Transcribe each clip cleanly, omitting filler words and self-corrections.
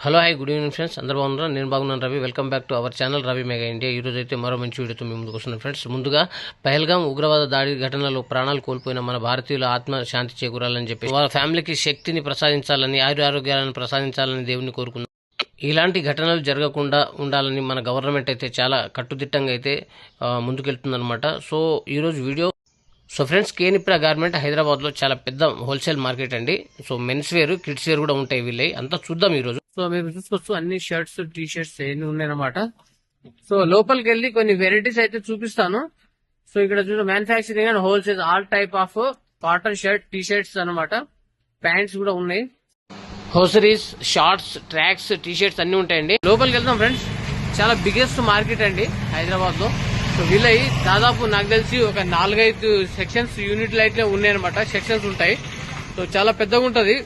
Hello hi good evening friends, అందరూ బాగున్నారా? నేను బాగున్నాను. Ravi, welcome back to our channel Ravi mega India. ఈ రోజు అయితే మరో మంచి వీడియోతో మేము ముందుకు వస్తున్నాం ఫ్రెండ్స్. ముందుగా పహల్గాం ఉగ్రవాద దాడి ఘటనలో ప్రాణాలు కోల్పోయిన మన భారతీయుల ఆత్మ శాంతి చేకూరాలని చెప్పి వాళ్ళ ఫ్యామిలీకి శక్తిని ప్రసాదించాలని, ఆరోగ్యాలను ప్రసాదించాలని దేవుని కోరుకున్నాం. ఇలాంటి ఘటనలు జరగకుండా ఉండాలని మన గవర్నమెంట్ అయితే చాలా కట్టుదిట్టంగా అయితే ముందుకెళ్తుందన్నమాట. సో ఈరోజు వీడియో ఫ్రెండ్స్, కేనిప్రా గార్మెంట్ హైదరాబాద్లో చాలా పెద్ద హోల్సేల్ మార్కెట్ అండి. So men's wear, kids wear కూడా ఉంటాయి వీళ్ళే. అంతా చూద్దాం ఈరోజు. సో మీరు చూసుకోవచ్చు, అన్ని షర్ట్స్, టీ షర్ట్స్ ఎన్ని ఉన్నాయన్నమాట. సో లోపలికి వెళ్ళి కొన్ని వెరైటీస్ అయితే చూపిస్తాను. సో ఇక్కడ చూడ manufacturing and wholesale all type of cotton shirt, T shirts అనమాట. ప్యాంట్స్ కూడా ఉన్నాయి. హోసరీస్, షార్ట్స్, ట్రాక్స్, టీ షర్ట్స్ అన్ని ఉంటాయండి. లోపలికి వెళ్దాం ఫ్రెండ్స్. చాలా బిగ్గెస్ట్ మార్కెట్ అండి హైదరాబాద్ లో. సో వీళ్ళవి దాదాపు నాకు తెలిసి ఒక 4-5 సెక్షన్స్, యూనిట్ లైట్లే ఉన్నాయన్నమాట. సెక్షన్స్ ఉంటాయి. సో చాలా పెద్దగా ఉంటది.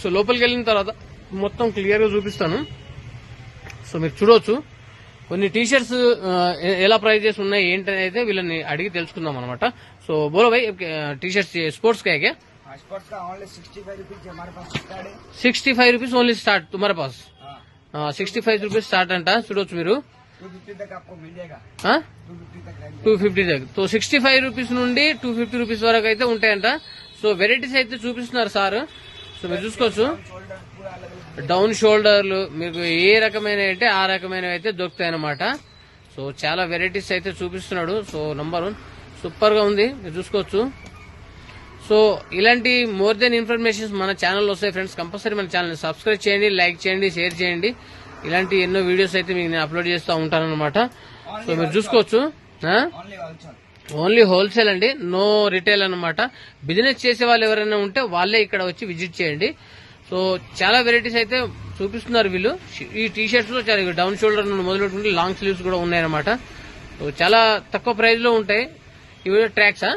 సో లోపలికి వెళ్ళిన తర్వాత మొత్తం క్లియర్ గా చూపిస్తాను. సో మీరు చూడవచ్చు, కొన్ని టీ షర్ట్స్ ఎలా ప్రైజెస్ ఉన్నాయి ఏంటని అయితే వీళ్ళని అడిగి తెలుసుకుందాం అనమాట. సో బోలో భాయ్, టీ షర్ట్స్ స్పోర్ట్స్ का है क्या? स्पोर्ट्स का ओनली 65 रुपीज हमारे पास स्टार्ट है. 65 రూపీస్ ఓన్లీ స్టార్ట్ తుమారే పాస్. 65 రూపీస్ స్టార్ట్ అంట. చూడొచ్చు మీరు. 250 तक आपको मिल जाएगा. 250 तक रहेगा. 250 దాకా. సో 65 రూపీస్ నుండి 250 రూపీస్ వరకు అయితే ఉంటాయంట. సో వెరైటీస్ అయితే చూపిస్తున్నారు సార్. సో మీరు చూసుకోవచ్చు, డౌన్ షోల్డర్లు మీకు ఏ రకమైన అంటే ఆ రకమైనవి అయితే దొరుకుతాయి అన్నమాట. సో చాలా వెరైటీస్ అయితే చూపిస్తున్నాడు. సో నంబర్ 1 సూపర్ గా ఉంది, మీరు చూసుకోవచ్చు. సో ఇలాంటి మోర్ దెన్ ఇన్ఫర్మేషన్స్ మన ఛానల్లో వస్తాయి ఫ్రెండ్స్. కంపల్సరీ మన ఛానల్ సబ్స్క్రైబ్ చేయండి, లైక్ చేయండి, షేర్ చేయండి. ఇలాంటి ఎన్నో వీడియోస్ అయితే మీకు నేను అప్లోడ్ చేస్తూ ఉంటాను అనమాట. సో మీరు చూసుకోవచ్చు, ఓన్లీ హోల్సేల్ అండి, నో రిటైల్ అనమాట. బిజినెస్ చేసే వాళ్ళు ఎవరైనా ఉంటే వాళ్ళే ఇక్కడ వచ్చి విజిట్ చేయండి. సో చాలా వెరైటీస్ అయితే చూపిస్తున్నారు వీళ్ళు. ఈ టీ షర్ట్స్ లో చాలా డౌన్ షోల్డర్ నుండి మొదలు పెట్టుకుంటే లాంగ్ స్లీవ్స్ కూడా ఉన్నాయన్నమాట. సో చాలా తక్కువ ప్రైస్ లో ఉంటాయి. ఇవి ట్రాక్సా?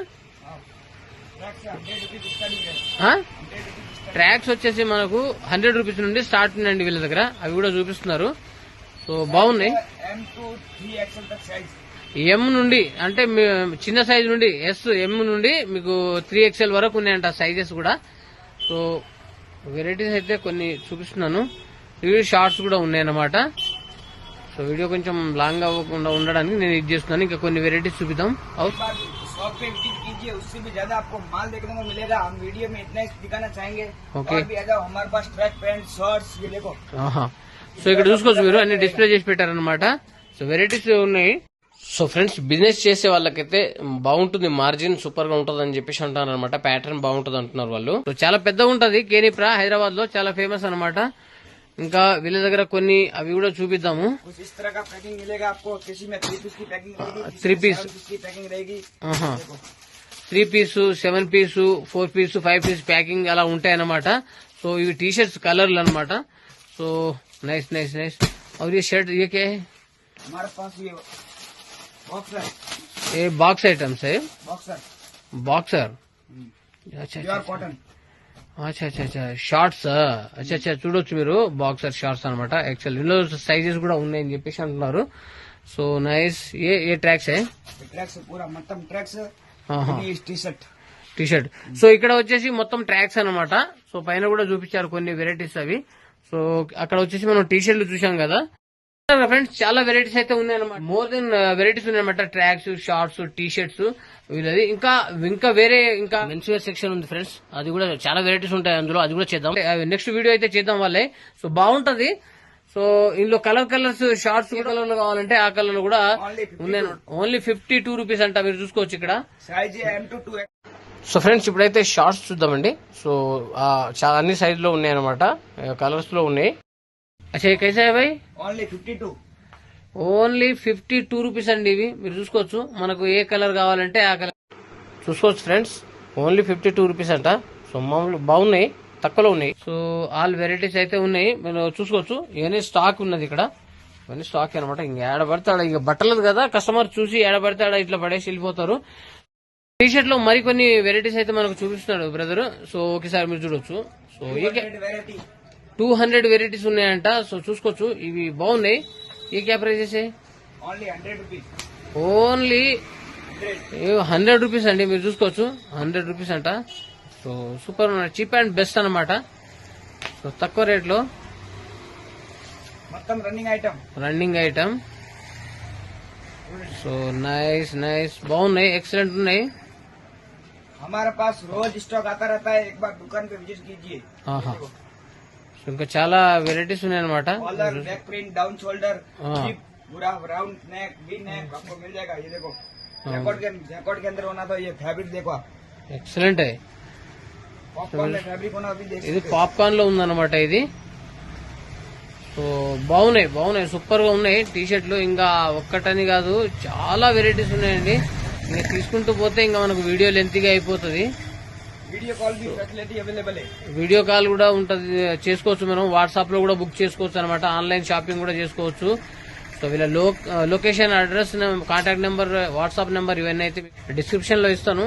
ట్రాక్స్ వచ్చేసి మనకు 100 రూపీస్ నుండి స్టార్ట్ ఉందండి వీళ్ళ దగ్గర. అవి కూడా చూపిస్తున్నారు. సో బాగున్నాయి. ఎం నుండి అంటే చిన్న సైజ్ నుండి ఎం నుండి మీకు 3XL వరకు ఉన్నాయంట సైజెస్ కూడా. సో వెరైటీస్ అయితే కొన్ని చూపిస్తున్నాను. ఇవి షార్ట్స్ కూడా ఉన్నాయన్నమాట. సో వీడియో కొంచెం లాంగ్ అవ్వకుండా ఉండడానికి నేను ఇది చేస్తున్నాను. ఇంకా కొన్ని వెరైటీస్ చూపిద్దాం. शॉप पे विजिट कीजिए, उससे भी ज्यादा आपको माल देखने को मिलेगा. हम वीडियो में इतना ही दिखाना चाहेंगे. ओके. और भी आ जाओ, हमारे पास ट्रैक पैंट, शॉर्ट्स, ये देखो. సో ఇక్కడ చూసుకోవచ్చు మీరు, అన్ని డిస్ప్లే చేసి పెట్టారనమాట. సో వెరైటీస్ ఉన్నాయి. సో ఫ్రెండ్స్, బిజినెస్ చేసే వాళ్ళకైతే బాగుంటుంది, మార్జిన్ సూపర్ గా ఉంటుంది అని చెప్పేసి అంటున్నారు అనమాట. ప్యాటర్న్ బాగుంటుంది అంటున్నారు వాళ్ళు. సో చాలా పెద్దగా ఉంటది. కేనిప్రా హైదరాబాద్ లో చాలా ఫేమస్ అనమాట. ఇంకా వీళ్ళ దగ్గర కొన్ని అవి కూడా చూపిద్దాము. 3 piece, 3 piece, 7 piece, 4 piece, 5 piece packing అలా ఉంటాయి అన్నమాట. సో ఇవి టీ షర్ట్స్ కలర్లు అనమాట. So nice nice nice. और ये शर्ट ये क्या है? हमारे पास ये बॉक्सर, ये बॉक्स आइटम्स है. बॉक्सर. अच्छा कॉटन. అచ్చా అచ్చా అచ్చా, షార్ట్స్. అచ్చా అచ్చా, చూడొచ్చు మీరు, బాక్సర్ షార్ట్స్ అనమాట. యాక్చువల్ ఇందులో సైజెస్ కూడా ఉన్నాయని చెప్పేసి అంటున్నారు. So nice. ఏ ట్రాక్స్ టీ షర్ట్. సో ఇక్కడ వచ్చేసి మొత్తం ట్రాక్స్ అనమాట. సో పైన కూడా చూపించారు కొన్ని వెరైటీస్ అవి. సో అక్కడ వచ్చేసి మనం టీ షర్ట్లు చూసాం కదా ఫ్రెండ్స్. చాలా వెరైటీస్ అయితే ఉన్నాయన్నమాట. మోర్ దెన్ వెరైటీస్ ఉన్నాయన్నమాట. ట్రాక్స్, షార్ట్స్, టీ షర్ట్స్ వీళ్ళది. ఇంకా వేరే ఇంకా మెన్స్ వేర్ సెక్షన్ ఉంది ఫ్రెండ్స్. అది కూడా చాలా వెరైటీస్ ఉంటాయి అందులో. అది కూడా చేద్దాం, నెక్స్ట్ వీడియో అయితే చేద్దాం వాళ్ళే. సో బాగుంటది. సో ఇందులో కలర్స్ షార్ట్స్ కలర్ లో కావాలంటే ఆ కలర్ కూడా ఉన్నాయి. ఓన్లీ 52 రూపీస్ అంట. మీరు చూసుకోవచ్చు ఇక్కడ. సో ఫ్రెండ్స్, ఇప్పుడైతే షార్ట్స్ చూద్దామండి. సో చాలా అన్ని సైజ్ లో ఉన్నాయి అనమాట, కలర్స్ లో ఉన్నాయి. అచ్చా, కైసా హై భాయ్? ఓన్లీ 52 రూపీస్ అండి ఇవి. మీరు చూసుకోవచ్చు, మనకు ఏ కలర్ కావాలంటే ఆ కలర్ చూసుకోవచ్చు ఫ్రెండ్స్. ఓన్లీ 52 రూపీస్ అంట. సో మామూలు బాగున్నాయి, తక్కువలో ఉన్నాయి. సో ఆల్ వెరైటీస్ అయితే ఉన్నాయి, మీరు చూసుకోవచ్చు. ఇవన్నీ స్టాక్ ఉన్నది ఇక్కడ. ఇవన్నీ స్టాక్ అనమాట. ఇంక ఏడబడతాడు, ఇక బట్టలేదు కదా, కస్టమర్ చూసి ఏడబడతాడా ఇట్లా పడేసి వెళ్ళిపోతారు. టీ షర్ట్ లో మరికొన్ని వెరైటీస్ అయితే మనకు చూపిస్తున్నాడు బ్రదర్. సో ఒకసారి మీరు చూడొచ్చు. సో 200 వెరైటీస్ ఉన్నాయంట. సో చూసుకోవచ్చు, ఇవి బాగున్నాయి. ఏ క్యా ప్రైజెస్? ఓన్లీ 100 రూపీస్ అండి. మీరు చూసుకోవచ్చు, 100 రూపీస్ అంట. So super, cheap and best అనమాట. సో తక్కువ రేట్లో మొత్తం రన్నింగ్ ఐటమ్. సో నైస్ బాగున్నాయి, ఎక్సలెంట్ ఉన్నాయి. हमारे पास रोज स्टॉक आता रहता है, एक बार दुकान पे विजिट कीजिए. సో ఇంకా చాలా వెరైటీస్ ఉన్నాయి అనమాట. Collar, back print, down shoulder, पूरा राउंड नेक, वी नेक आपको मिल जाएगा. ये देखो जैकेट के अंदर होना तो ये फैब्रिक देखो आप, ఎక్సలెంట్ है. पॉपकॉर्न में फैब्रिक होना अभी देख ఇది పాప్కార్న్ లో ఉందన్నమాట ఇది. సో బాగున్నాయి సూపర్ గా ఉన్నాయి టీ షర్ట్లు. ఇంకా ఒక్కటని కాదు, చాలా వెరైటీస్ ఉన్నాయండి. ఇంకా తీసుకుంటూ పోతే ఇంకా మనకు వీడియో లెంతీగా అయిపోతుంది. वीडियो कॉल भी फैसिलिटी अवेलेबल है. వీడియో కాల్ కూడా ఉంటది, చేసుకోవచ్చు. మనం వాట్సాప్ లో కూడా బుక్ చేసుకోవచ్చు అనమాట. ఆన్లైన్ షాపింగ్ కూడా చేసుకోవచ్చు. సో వీళ్ళ location, address, contact number, WhatsApp number ఇవన్నీ అయితే డిస్క్రిప్షన్ లో ఇస్తాను.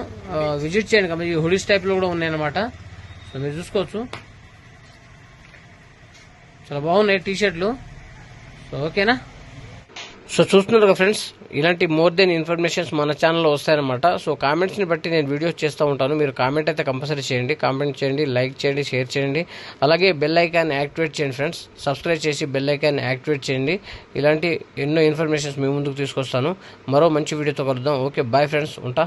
విజిట్ చేయండి. కాబట్టి హుడీస్ టైప్ లో కూడా ఉన్నాయన్నమాట. సో మీరు చూసుకోవచ్చు. చాలా బాగున్నాయి టీ షర్ట్లు. సో ఓకేనా. సో చూస్తున్నారు కదా ఫ్రెండ్స్, ఇలాంటి మోర్ దెన్ ఇన్ఫర్మేషన్స్ మన ఛానల్లో వస్తాయన్నమాట. సో కామెంట్స్ని బట్టి నేను వీడియోస్ చేస్తూ ఉంటాను. మీరు కామెంట్ అయితే కంపల్సరీ చేయండి, కామెంట్ చేయండి, లైక్ చేయండి, షేర్ చేయండి. అలాగే బెల్ ఐకాన్ యాక్టివేట్ చేయండి ఫ్రెండ్స్. సబ్స్క్రైబ్ చేసి బెల్ ఐకాన్ యాక్టివేట్ చేయండి. ఇలాంటి ఎన్నో ఇన్ఫర్మేషన్స్ మీ ముందుకు తీసుకొస్తాను. మరో మంచి వీడియోతో కలుద్దాం. ఓకే, బాయ్ ఫ్రెండ్స్, ఉంటా.